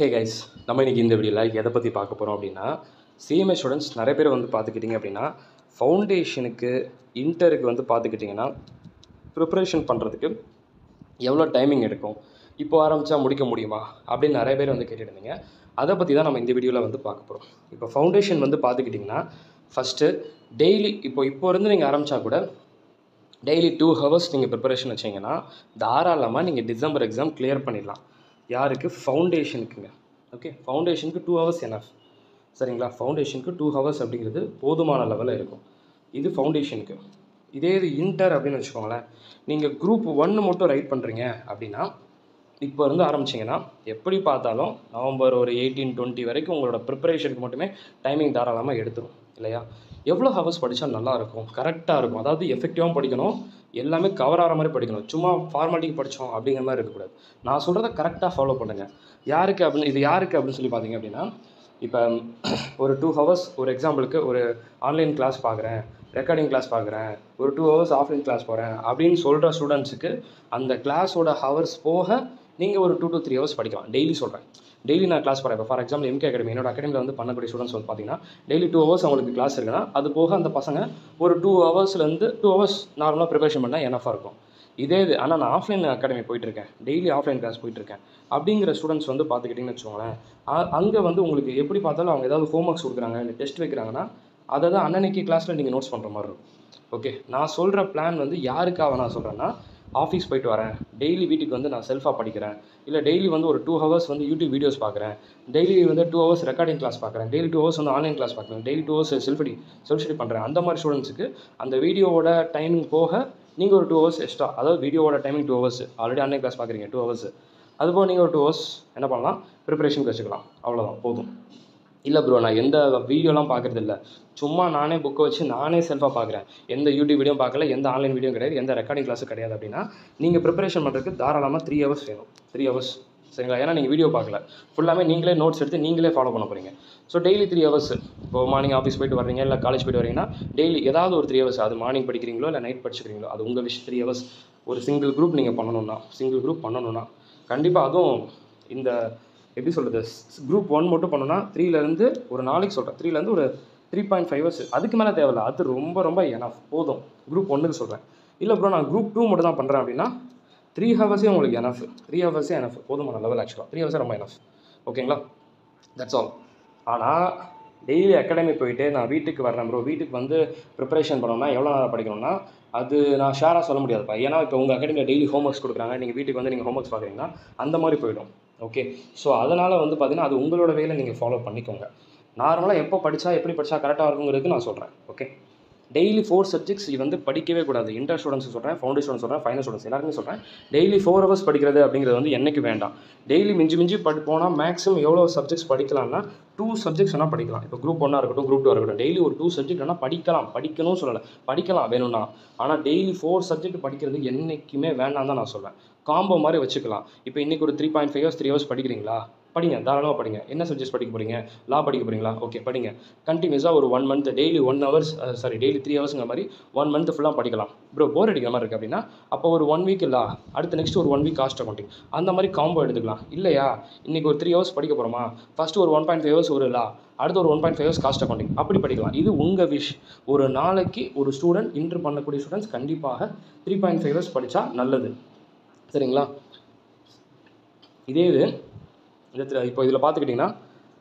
Hey guys, நம்ம இன்றைக்கி இந்த வீடியோவில் எதை பற்றி பார்க்க போகிறோம் அப்படின்னா, சிஎம்ஏ ஸ்டூடெண்ட்ஸ் நிறைய பேர் வந்து பார்த்துக்கிட்டிங்க அப்படின்னா, ஃபவுண்டேஷனுக்கு இன்டருக்கு வந்து பார்த்துக்கிட்டிங்கன்னா ப்ரிப்பரேஷன் பண்ணுறதுக்கு எவ்வளோ டைமிங் எடுக்கும், இப்போ ஆரம்பித்தா முடிக்க முடியுமா அப்படின்னு நிறைய பேர் வந்து கேட்டுருந்தீங்க. அதை பற்றி தான் நம்ம இந்த வீடியோவில் வந்து பார்க்க போகிறோம். இப்போ ஃபவுண்டேஷன் வந்து பார்த்துக்கிட்டிங்கன்னா ஃபஸ்ட்டு டெய்லி இப்போ இருந்து நீங்கள் ஆரம்பித்தா கூட டெய்லி 2 ஹவர்ஸ் நீங்கள் ப்ரிப்பரேஷன் வச்சிங்கன்னா தாராளமாக நீங்கள் டிசம்பர் எக்ஸாம் கிளியர் பண்ணிடலாம். யாருக்கு? ஃபவுண்டேஷனுக்குங்க. ஓகே, ஃபவுண்டேஷனுக்கு 2 ஹவர்ஸ் எனஃப். சரிங்களா? ஃபவுண்டேஷனுக்கு 2 ஹவர்ஸ் அப்படிங்கிறது போதுமான லெவலில் இருக்கும். இது ஃபவுண்டேஷனுக்கு. இதே இது இன்டர் அப்படின்னு வச்சுக்கோங்களேன். நீங்கள் குரூப் 1 மட்டும் ரைட் பண்ணுறீங்க அப்படின்னா இப்போ இருந்து ஆரம்பிச்சிங்கன்னா எப்படி பார்த்தாலும் நவம்பர் ஒரு 18-20 வரைக்கும் உங்களோட ப்ரிப்பரேஷனுக்கு மட்டுமே டைமிங் தாராளமாக எடுத்துரும் இல்லையா? எவ்வளோ ஹவர்ஸ் படித்தா நல்லாயிருக்கும், கரெக்டாக இருக்கும். அதாவது எஃபெக்டிவாகவும் படிக்கணும், எல்லாமே கவர் ஆகிற மாதிரி படிக்கணும். சும்மா ஃபார்மாலிட்டிக்கு படித்தோம் அப்படிங்கிற மாதிரி இருக்கக்கூடாது. நான் சொல்கிறத கரெக்டாக ஃபாலோ பண்ணுங்கள். யாருக்கு அப்படின்னு சொல்லி பார்த்தீங்க அப்படின்னா, இப்போ ஒரு 2 ஹவர்ஸ் ஒரு எக்ஸாம்பிளுக்கு ஒரு ஆன்லைன் கிளாஸ் பார்க்குறேன், ரெக்கார்டிங் கிளாஸ் பார்க்குறேன், ஒரு 2 ஹவர்ஸ் ஆஃப்லைன் கிளாஸ் போகிறேன் அப்படின்னு சொல்கிற ஸ்டூடெண்ட்ஸுக்கு அந்த கிளாஸோட ஹவர்ஸ் போக நீங்கள் ஒரு 2 to 3 ஹவர்ஸ் படிக்கலாம். டெய்லி சொல்கிறேன். டெய்லி நான் கிளாஸ் போகிறேன். இப்போ ஃபார் எக்ஸாம்பிள் எம்கே அகாடமி, என்னோட அகாடமியில் வந்து பண்ணக்கூடிய ஸ்டூடெண்ட்ஸ் வந்து பார்த்தீங்கன்னா டெய்லி 2 ஹவர்ஸ் அவங்களுக்கு கிளாஸ் இருக்குன்னா அது போக அந்த பசங்க ஒரு 2 ஹவர்ஸ்லேருந்து 2 ஹவர்ஸ் நார்மலாக ப்ரிப்பரேஷன் பண்ணால் எனஃபாக இருக்கும். இதே இது ஆனால் நான் ஆஃப்லைன் அகாடமி போயிட்டுருக்கேன், டெய்லி ஆஃப்லைன் கிளாஸ் போயிட்டுருக்கேன் அப்படிங்கிற ஸ்டூடெண்ட்ஸ் வந்து பார்த்துக்கிட்டிங்கன்னு வச்சுக்கோங்களேன், அங்கே வந்து உங்களுக்கு எப்படி பார்த்தாலும் அவங்க ஏதாவது ஹோம் ஒர்க்ஸ் கொடுக்குறாங்க, இல்லை டெஸ்ட் வைக்கிறாங்கன்னா அதை தான் அன்னன்னைக்கு கிளாஸில் நீங்கள் நோட்ஸ் பண்ணுற மாதிரி இருக்கும். ஓகே, நான் சொல்கிற பிளான் வந்து யாருக்காக நான் சொல்கிறேன்னா, ஆஃபீஸ் போயிட்டு வரேன், டெய்லி வீட்டுக்கு வந்து நான் செல்ஃபாக படிக்கிறேன், இல்லை டெய்லி வந்து ஒரு 2 ஹவர்ஸ் வந்து யூடியூப் வீடியோஸ் பார்க்குறேன், டெய்லி வந்து 2 ஹவர்ஸ் ரெக்கார்டிங் கிளாஸ் பார்க்குறேன், டெய்லி 2 ஹவர்ஸ் வந்து ஆன்லைன் கிளாஸ் பார்க்குறேன், டெய்லி 2 ஹவர்ஸ் செல்ஃப் ஸ்டடி பண்ணுறேன். அந்த மாதிரி ஸ்டூடெண்ட்ஸுக்கு அந்த வீடியோவோட டைமிங் போக நீங்கள் ஒரு 2 ஹவர்ஸ் எக்ஸ்ட்ரா, அதாவது வீடியோவோட timing 2 hours, already online class பார்க்குறீங்க 2 ஹவர்ஸ், அதுபோல் நீங்கள் ஒரு 2 ஹவர்ஸ் என்ன பண்ணலாம், ப்ரிப்பரேஷனுக்கு வச்சுக்கலாம். அவ்வளோதான், போதும். இல்லை ப்ரோ, நான் எந்த வீடியோலாம் பார்க்குறது இல்லை, சும்மா நானே புக்கை வச்சு நானே செல்ஃபாக பார்க்குறேன், எந்த யூடியூப் வீடியோ பார்க்கல, எந்த ஆன்லைன் வீடியோ கிடையாது, எந்த ரெக்கார்டிங் கிளாஸும் கிடையாது அப்படின்னா நீங்கள் ப்ரிப்பரேஷன் பண்ணுறதுக்கு தாராளமாக 3 ஹவர்ஸ் வேணும். 3 ஹவர்ஸ் சரிங்களா? ஏன்னா நீங்கள் வீடியோ பார்க்கல, ஃபுல்லாமே நீங்களே நோட்ஸ் எடுத்து நீங்களே ஃபாலோ பண்ண போகிறீங்க. So daily 3 hours. இப்போ மார்னிங் ஆஃபீஸ் போய்ட்டு வர்றீங்க, இல்லை காலேஜ் போய்ட்டு வரீங்கன்னா டெய்லி ஏதாவது ஒரு 3 ஹவர்ஸ், அது மார்னிங் படிக்கிறீங்களோ இல்லை நைட் படிச்சுக்கிறீங்களோ அது உங்கள் விஷ். 3 ஹவர்ஸ் ஒரு சிங்கிள் குரூப் நீங்கள் பண்ணணும்னா கண்டிப்பாக, அதுவும் இந்த எப்படி சொல்கிறது, குரூப் 1 மட்டும் பண்ணணும்னா 3லேருந்து ஒரு நாளைக்கு சொல்கிறேன், 3லேருந்து ஒரு 3.5 ஹவர்ஸ், அதுக்கு மேலே தேவையில்லை, அது ரொம்ப எனஃப், போதும். குரூப் 1க்கு சொல்கிறேன். இல்லை ப்ரோ நான் குரூப் 2 மட்டும் தான் பண்ணுறேன் அப்படின்னா 3 ஹவர்ஸே உங்களுக்கு எனஃப். 3 ஹவர்ஸே எனஃப், போதுமான லெவல். ஆக்சுவலாக 3 ஹவர்ஸே ரொம்ப எனஃப். ஓகேங்களா? That's all. ஆனால் டெய்லி அகாடமி போயிட்டு நான் வீட்டுக்கு வரேன் ப்ரோ, வீட்டுக்கு வந்து ப்ரிப்பரேஷன் பண்ணணும்னா எவ்வளோ நேரம் படிக்கணும்னா அது நான் ஷேராக சொல்ல முடியாதுப்பா. ஏன்னா இப்போ உங்கள் அகாடமியில் டெய்லி ஹோம் ஒர்க்ஸ் கொடுக்குறாங்க, நீங்கள் வீட்டுக்கு வந்து நீங்கள் ஹோம் ஒர்க்ஸ் பார்க்குறீங்கன்னா அந்த மாதிரி போயிடும். ஓகே, ஸோ அதனால் வந்து பார்த்தீங்கன்னா அது உங்களோட வேலை, நீங்கள் ஃபாலோ பண்ணிக்கோங்க. நார்மலாக எப்போ படித்தா எப்படி படித்தா கரெக்டாக இருக்குங்கிறதுக்கு நான் சொல்கிறேன். ஓகே, டெய்லி 4 சப்ஜெக்ட்ஸ் வந்து படிக்கவே கூடாது. இன்டர் ஸ்டூடெண்ட்ஸ் சொல்கிறேன், ஃபவுண்டேஷன் ஸ்டூடெண்ட்ஸ் சொல்கிறேன், ஃபைனல் ஸ்டூடெண்ட்ஸ் எல்லாருமே சொல்கிறேன். டெய்லி 4 ஹவர்ஸ் படிக்கிறது அப்படிங்கிறது வந்து என்றைக்கு வேண்டாம். டெய்லி மிஞ்சி போனால் மேக்ஸிமம் எவ்வளோ சப்ஜெக்ட்ஸ் படிக்கலாம்னா 2 சப்ஜெக்ட்ஸ் வேணால் படிக்கலாம். இப்போ குரூப் 1 இருக்கட்டும், குரூப் 2 இருக்கட்டும், டெய்லி ஒரு 2 சப்ஜெக்ட் வேணால் படிக்கலாம். படிக்கணும்னு சொல்லலை, படிக்கலாம் வேணும்னா. ஆனால் டெய்லி 4 சப்ஜெக்ட் படிக்கிறது என்றைக்குமே வேண்டாம் தான் நான் சொல்வேன். காம்போ மாதிரி வச்சுக்கலாம். இப்போ இன்றைக்கி ஒரு 3.5 ஹவர்ஸ் 3 ஹவர்ஸ் படிக்கிறீங்களா, படிங்க, தாராளமாக படிங்க. என்ன சப்ஜெக்ட்ஸ் படிக்க போகிறீங்க? லா படிக்க போகிறீங்களா? ஓகே, படிங்க. கண்டினியூஸாக ஒரு 1 மந்த் டெய்லி 1 ஹவர்ஸ், டெய்லி 3 ஹவர்ஸுங்கிற மாதிரி 1 மந்த் ஃபுல்லாக படிக்கலாம். ப்ரோ போர் அடிக்கிற மாதிரி இருக்குது அப்படின்னா அப்போ ஒரு 1 வீக் இல்லை, அடுத்து நெக்ஸ்ட் ஒரு 1 வீக் காஸ்ட் அக்கௌண்டிங், அந்த மாதிரி காம்போ எடுத்துக்கலாம். இல்லையா, இன்றைக்கி ஒரு 3 ஹவர்ஸ் படிக்க போகிறோமா, ஃபஸ்ட்டு ஒரு 1.5 ஹவர்ஸ் ஒரு லா, அடுத்து ஒரு 1.5 ஹவர்ஸ் காஸ்ட் அக்கௌண்டிங், அப்படி படிக்கலாம். இது உங்கள் விஷ். ஒரு நாளைக்கு ஒரு ஸ்டூடெண்ட் இன்டர் பண்ணக்கூடிய ஸ்டூடெண்ட்ஸ் கண்டிப்பாக 3.5 ஹவர்ஸ் படித்தா நல்லது. சரிங்களா? இதே இது இப்போ இதில் பார்த்துக்கிட்டிங்கன்னா,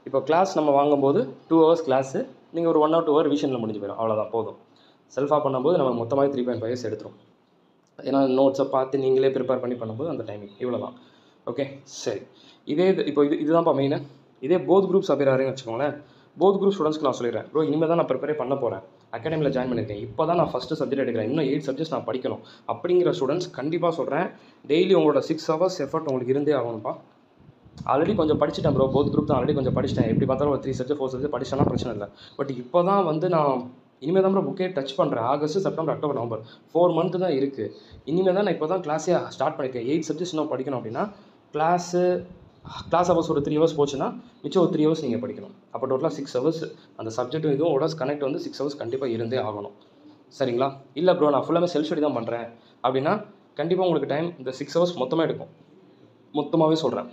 இப்போ கிளாஸ் நம்ம வாங்கும்போது 2 ஹவர்ஸ் கிளாஸு, நீங்கள் ஒரு 1 or 2 ஹவர் ரிவிஷனில் முடிஞ்சு போயிடும். அவ்வளோதான், போதும். செல்ஃபாக பண்ணும்போது நம்ம மொத்தமாக 3.5 ஹவர்ஸ் எடுத்துரும். ஏன்னா நோட்ஸை பார்த்து நீங்களே ப்ரிப்பேர் பண்ணி பண்ணும்போது அந்த டைமிங் இவ்வளோ தான். ஓகே, சரி. இதே இதுதான்ப்பா மெயினு. இதே போத் குரூப்ஸ் அப்படிறாருன்னு வச்சுக்கோங்களேன். போத் குரூப் ஸ்டூடெண்ட்ஸ்க்கு நான் சொல்லிடுறேன், ப்ரோ இனிமேல் தான் நான் ப்ரிப்பேர் பண்ண போகிறேன், அகாடமியில் ஜாயின் பண்ணியிருக்கேன், இப்போ தான் நான் ஃபஸ்ட்டு சப்ஜெக்ட் எடுக்கிறேன், இன்னும் 8 சப்ஜெக்ட்ஸ் நான் படிக்கணும் அப்படிங்கிற ஸ்டூடெண்ட்ஸ் கண்டிப்பாக சொல்கிறேன், டெய்லி உங்களோட 6 ஹவர்ஸ் எஃபர்ட் உங்களுக்கு இருந்தே ஆகணும்ப்பா. ஆல்ரெடி கொஞ்சம் படிச்சுட்டேன் ப்ரோ, போத் குரூப் தான் ஆல்ரெடி கொஞ்சம் படிச்சிட்டேன், எப்படி பார்த்தாலும் ஒரு 3 சப்ஜெக்ட் 4 சப்ஜெக்ட் படிச்சேன்னா பிரச்சனை இல்லை. பட் இப்போ தான் வந்து நான் இனிமேல் தான் ப்ரோ புக்கே டச் பண்ணுறேன். August, September, October, November 4 month தான் இருக்குது. இனிமேல் தான் நான் இப்போ தான் கிளாஸே ஸ்டார்ட் பண்ணியிருக்கேன். 8 சப்ஜெக்ட்ஸ் இன்னும் படிக்கணும் அப்படின்னா கிளாஸ் ஹவர்ஸ் ஒரு 3 ஹவர்ஸ் போச்சுன்னா மிச்சம் ஒரு 3 ஹவர்ஸ் நீங்கள் படிக்கணும். அப்போ டோட்டலாக 6 ஹவர்ஸ் அந்த சப்ஜெக்ட்டும் இதுவும் ஓட கனெக்ட் வந்து 6 ஹவர்ஸ் கண்டிப்பாக இருந்தே ஆகணும். சரிங்களா? இல்லை ப்ரோ நான் ஃபுல்லாமே செல்ஃப் ஸ்டடி தான் பண்ணுறேன் அப்படின்னா கண்டிப்பாக உங்களுக்கு டைம் இந்த 6 ஹவர்ஸ் மொத்தமாக எடுக்கும். மொத்தமாகவே சொல்கிறேன்.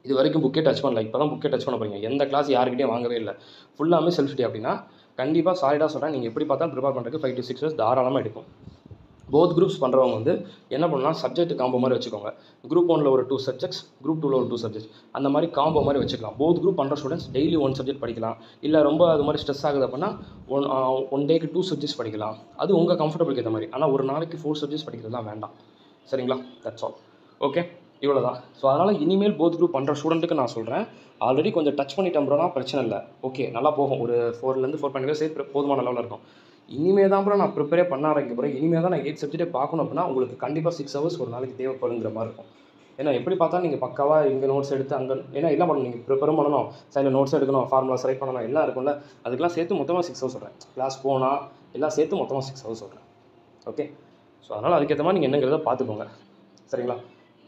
இது வரைக்கும் புக்கே டச் பண்ணல, இப்போ தான் புக்கே டச் பண்ண போறீங்க, எந்த கிளாஸ் யாருக்கிட்டையும் வாங்கவே இல்லை, ஃபுல்லாமே செல்ஃப் ஸ்டடி அப்படின்னா கண்டிப்பாக சாலிடாக சொல்கிறேன், நீங்கள் எப்படி பார்த்தாலும் ப்ரிப்பேர் பண்ணுறதுக்கு 5 to 6 இயர்ஸ் தாராளமாக எடுக்கும். போத் குரூப்ஸ் பண்ணுறவங்க வந்து என்ன பண்ணலாம், சப்ஜெக்ட் காம்போ மாதிரி வச்சுக்கோங்க. குரூப் 1ல் ஒரு 2 சப்ஜெக்ட்ஸ், குரூப் 2ல் ஒரு 2 சப்ஜெக்ட்ஸ், அந்த மாதிரி காம்போ மாதிரி வச்சுக்கலாம். போத் குரூப் பண்ணுற ஸ்டூடெண்ட்ஸ் டெய்லி 1 சப்ஜெக்ட் படிக்கலாம். இல்லை ரொம்ப அது மாதிரி ஸ்ட்ரெஸ் ஆகுது அப்படின்னா ஒன் டேக்கு 2 சப்ஜெக்ட்ஸ் படிக்கலாம். அது உங்கள் கம்ஃபர்டபுளுக்கு ஏற்ற மாதிரி. ஆனால் ஒரு நாளைக்கு 4 சப்ஜெக்ட்ஸ் படிக்கிறதுலாம் வேண்டாம். சரிங்களா? That's all. ஓகே, இவ்வளோ தான். ஸோ அதனால் இனிமேல் போத் குரூப் பண்ணுற ஸ்டூடெண்ட்டுக்கு நான் சொல்கிறேன், ஆல்ரெடி கொஞ்சம் டச் பண்ணிட்டோம் ப்ரோனா பிரச்சனை இல்லை, ஓகே நல்லா போகும், ஒரு 4லேருந்து 4.5 சேர்த்து போதுமான லெவலில் இருக்கும். இனிமே தான் ப்ரோ நான் ப்ரிப்பேரே பண்ண ஆரம்பிக்க போகிறேன், இனிமேல் தான் நான் 8 சப்ஜெக்டே பார்க்கணும் அப்படின்னா உங்களுக்கு கண்டிப்பாக 6 ஹவர்ஸ் ஒரு நாளைக்கு தேவைப்படுங்கிற மாதிரி இருக்கும். ஏன்னா எப்படி பார்த்தா நீங்கள் பக்காவாக இங்கே நோட்ஸ் எடுத்து அங்கே ஏன்னா எல்லாம் பண்ணணும், நீங்கள் ப்ரிப்பேரும் பண்ணணும், சைடில் நோட்ஸ் எடுக்கணும், ஃபார்முலாஸ் ரைட் பண்ணணும், எல்லாம் இருக்கும்ல, அதுக்கெல்லாம் சேர்த்து மொத்தமாக 6 ஹவர்ஸ் சொல்கிறேன். கிளாஸ் போனால் எல்லாம் சேர்த்து மொத்தமாக 6 ஹவர்ஸ் சொல்கிறேன். ஓகே, ஸோ அதனால் அதுக்கேற்ற மாதிரி நீங்கள் என்னங்கிறத பார்த்துக்கோங்க. சரிங்களா?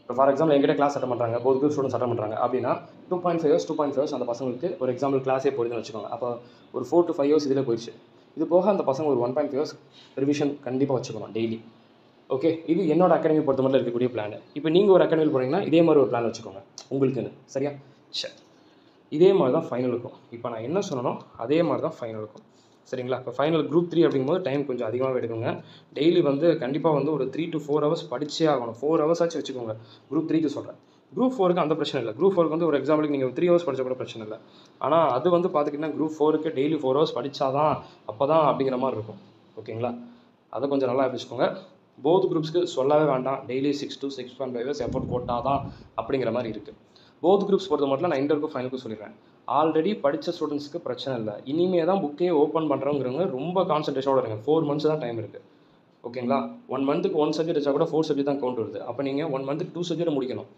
இப்போ ஃபார் எக்ஸாம்பிள் எங்கிட்ட கிளாஸ் அட்டன் பண்ணுறாங்க, போத் குரூப் ஸ்டூடெண்ட்ஸ் அட்டன் பண்ணுறாங்க அப்படின்னா 2.5 இயர்ஸ் அந்த பசங்களுக்கு ஒரு எக்ஸாம்பிள் கிளாஸே போயிடுதுன்னு வச்சுக்கோங்க. அப்போ ஒரு 4 to 5 இயர்ஸ் இதில் போயிடுச்சு. இது போக அந்த பசங்க ஒரு 1.5 இயர்ஸ் ரிவிஷன் கண்டிப்பாக வச்சுக்கணும் டெய்லி. ஓகே, இது என்னோட அகாடமி பொறுத்த மட்டும் இருக்கக்கூடிய பிளான். இப்போ நீங்கள் ஒரு அகாடமியில் போனீங்கன்னா இதே மாதிரி ஒரு பிளான் வச்சுக்கோங்க உங்களுக்குன்னு. சரியா? சரி, இதே மாதிரி தான் ஃபைனலுக்கும். இப்போ நான் என்ன சொல்லணும் அதே மாதிரி தான் ஃபைனலுக்கும். சரிங்களா? இப்போ ஃபைனல் குரூப் 3 அப்படிங்கும்போது டைம் கொஞ்சம் அதிகமாக எடுக்குங்க. டெய்லி வந்து கண்டிப்பாக வந்து ஒரு 3 to 4 ஹவர்ஸ் படிச்சே ஆகணும். 4 ஹவர்ஸ் ஆச்சு வச்சுக்கோங்க. குரூப் 3க்கு சொல்கிறேன். குரூப் 4க்கு அந்த பிரச்சனை இல்லை. குரூப் 4க்கு வந்து ஒரு எக்ஸாம்பிளுக்கு நீங்கள் 3 ஹவர்ஸ் படிச்சா கூட பிரச்சனை இல்லை. ஆனால் அது வந்து பார்த்துக்கிட்டிங்கன்னா குரூப் 4க்கு டெய்லி 4 ஹவர்ஸ் படித்தா தான் அப்போ தான் அப்படிங்கிற மாதிரி இருக்கும். ஓகேங்களா? அதை கொஞ்சம் நல்லா வச்சுக்கோங்க. போத் குரூப்ஸ்க்கு சொல்லவே வேண்டாம், டெய்லி 6 to 6.5 ஹவர்ஸ் எஃபோர்ட் போட்டால் தான் அப்படிங்கிற மாதிரி இருக்குது. போத் குரூப்ஸ் பொறுத்த மட்டும் நான் இன்டர்க்கும் ஃபைனலுக்கும் சொல்லிடுறேன். ஆல்ரெடி படித்த ஸ்டூடெண்ட்ஸ்க்கு பிரச்சனை இல்லை. இனிமே தான் புக்கே ஓப்பன் பண்ணுறவங்கிறவங்க ரொம்ப கான்சன்ட்ரேஷனோட இருங்க. 4 months தான் டைம் இருக்குது. ஓகேங்களா? 1 மந்த்துக்கு 1 சப்ஜெக்ட் வச்சா கூட 4 சப்ஜெக்ட் தான் கவுண்ட் வருது. அப்போ நீங்கள் 1 மந்த்துக்கு 2 சப்ஜெக்ட் முடிக்கணும்.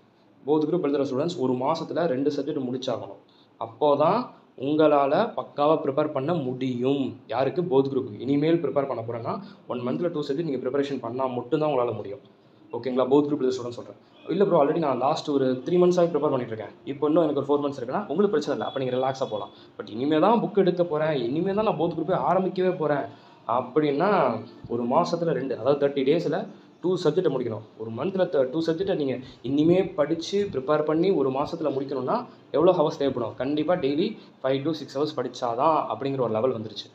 போத் குரூப் எழுதுகிற ஸ்டூடெண்ட்ஸ் ஒரு மாதத்தில் 2 சப்ஜெக்ட் முடிச்சாகணும். அப்போ தான் உங்களால் பக்காவாக ப்ரிப்பேர் பண்ண முடியும். யாருக்கு? போத் குரூப்புக்கு. இனிமேல் ப்ரிப்பேர் பண்ண போகிறேன்னா 1 மந்தில் 2 சப்ஜெக்ட் நீங்கள் ப்ரிப்பரேஷன் பண்ணால் மட்டும்தான் உங்களால் முடியும். ஓகேங்களா? போத் குரூப் எழுதுகிற ஸ்டூடெண்ட் சொல்கிறேன். இல்லை ப்ரோ ஆல்ரெடி நான் லாஸ்ட் ஒரு 3 months ப்ரிப்பேர் பண்ணிட்டு இருக்கேன், இப்போ இன்னும் எனக்கு ஒரு 4 months இருக்குன்னா உங்களுக்கு பிரச்சனை இல்லை, அப்போ நீங்கள் ரிலாக்ஸாக போகலாம். பட் இனிமேல் தான் புக் எடுக்க போகிறேன், இனிமேல் தான் நான் போத் குரூப்பே ஆரம்பிக்கவே போகிறேன் அப்படின்னா ஒரு மாதத்தில் 2, அதாவது 30 days 2 சப்ஜெக்டை முடிக்கணும். ஒரு மந்தில் 2 சப்ஜெக்டை நீங்கள் இனிமேல் படித்து ப்ரிப்பேர் பண்ணி ஒரு மாதத்தில் முடிக்கணும்னா எவ்வளோ ஹவர்ஸ் தேவைப்படும்? கண்டிப்பாக டெய்லி 5 to 6 hours படித்தாதான் அப்படிங்கிற ஒரு லெவல் வந்துருச்சு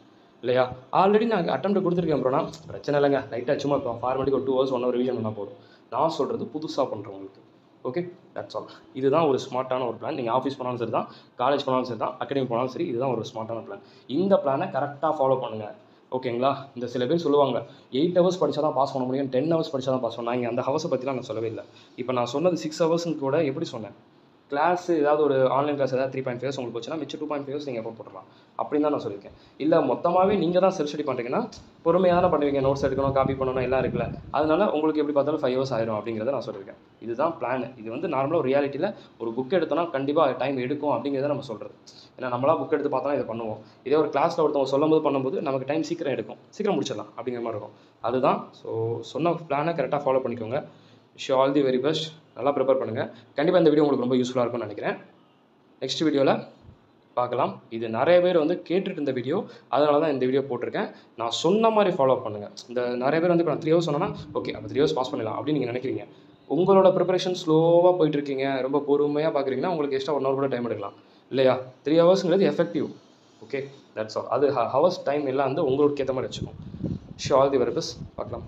இல்லையா? ஆல்ரெடி நான் அட்டெம்ப்ட் கொடுத்துருக்கேன் ப்ரோனா, பிரச்சனை இல்லைங்க, லைட்டாக சும்மா இப்போ ஃபார்மேட்டிக் ஒரு 2 hours 1 hour ரிவிஷன் பண்ணால் போதும். நான் சொல்கிறது புதுசாக பண்ணுறவங்களுக்கு. Okay, that's all. இதுதான் ஒரு ஸ்மார்ட்டான ஒரு பிளான். நீங்கள் ஆஃபீஸ் போனாலும் சரி தான், காலேஜ் போனாலும் சரி தான், அகாடமி போனாலும் சரி, இதுதான் ஒரு ஸ்மார்ட்டான பிளான். இந்த பிளானை கரெக்டாக ஃபாலோ பண்ணுங்கள். ஓகேங்களா? இந்த சில பேர் சொல்லுவாங்க 8 hours படித்தா தான் பாஸ் பண்ண முடியும், 10 hours படித்தா தான் பாஸ் பண்ண. நான் அந்த ஹவர்ஸை பற்றிலாம் நான் சொல்லவே இல்லை. இப்போ நான் சொன்னது 6 hours கூட எப்படி சொன்னேன்? கிளாஸ் ஏதாவது ஒரு ஆன்லைன் கிளாஸ் ஏதாவது 3.5 hours உங்களுக்கு போச்சுன்னா மிச்சம் 2.5 hours நீங்கள் எப்போ போட்டுடலாம் அப்படின்னு தான் நான் சொல்லியிருக்கேன். இல்லை மொத்தமாகவே நீங்கள் தான் செல்ஃப் ஸ்டடி பண்ணுறீங்கன்னா பொறுமையாக தான் பண்ணுவீங்க, நோட்ஸ் எடுக்கணும், காப்பி பண்ணணும், எல்லாம் இருக்குல்ல, அதனால உங்களுக்கு எப்படி பார்த்தாலும் 5 hours ஆயிரும் அப்படிங்கிறத நான் சொல்லியிருக்கேன். இதுதான் பிளான். இது வந்து நார்மலாக ஒரு ரியாலிட்டியில் ஒரு புக் எடுத்தோன்னா கண்டிப்பாக டைம் எடுக்கும் அப்படிங்கிறத நம்ம சொல்கிறது. ஏன்னா நம்மளாக புக் எடுத்து பார்த்தா இதை பண்ணுவோம். இதே ஒரு கிளாஸில் ஒருத்தவங்க சொல்லும்போது பண்ணும்போது நமக்கு டைம் சீக்கிரம் எடுக்கும், சீக்கிரம் முடிச்சிடலாம் அப்படிங்கிற மாதிரி இருக்கும். அதுதான். ஸோ சொன்ன பிளானை கரெக்டாக ஃபாலோ பண்ணிக்கோங்க. Wish you all the very best. நல்லா ப்ரிப்பேர் பண்ணுங்கள். கண்டிப்பாக இந்த வீடியோ உங்களுக்கு ரொம்ப யூஸ்ஃபுல்லாக இருக்கும்னு நினைக்கிறேன். நெக்ஸ்ட் வீடியோவில் பார்க்கலாம். இது நிறைய பேர் வந்து கேட்டுட்டு இருந்த வீடியோ, அதனால தான் இந்த வீடியோ போட்டிருக்கேன். நான் சொன்ன மாதிரி ஃபாலோ பண்ணுங்கள். இந்த நிறைய பேர் வந்து இப்போ நான் 3 hours சொன்னேன்னா ஓகே அப்போ 3 hours பாஸ் பண்ணிடலாம் அப்படின்னு நீங்கள் நினைக்கிறீங்க. உங்களோட ப்ரிப்பரேஷன் ஸ்லோவாக போயிட்டுருக்கீங்க, ரொம்ப பொறுமையாக பார்க்குறீங்கன்னா உங்களுக்கு எக்ஸ்ட்ரா 1 hour கூட டைம் எடுக்கலாம் இல்லையா? 3 hours effective. Okay, that's all. அது ஹவர்ஸ் டைம் எல்லாம் வந்து உங்களுக்கு ஏற்ற மாதிரி வச்சுக்கோம். Wish you all the very best. பார்க்கலாம்.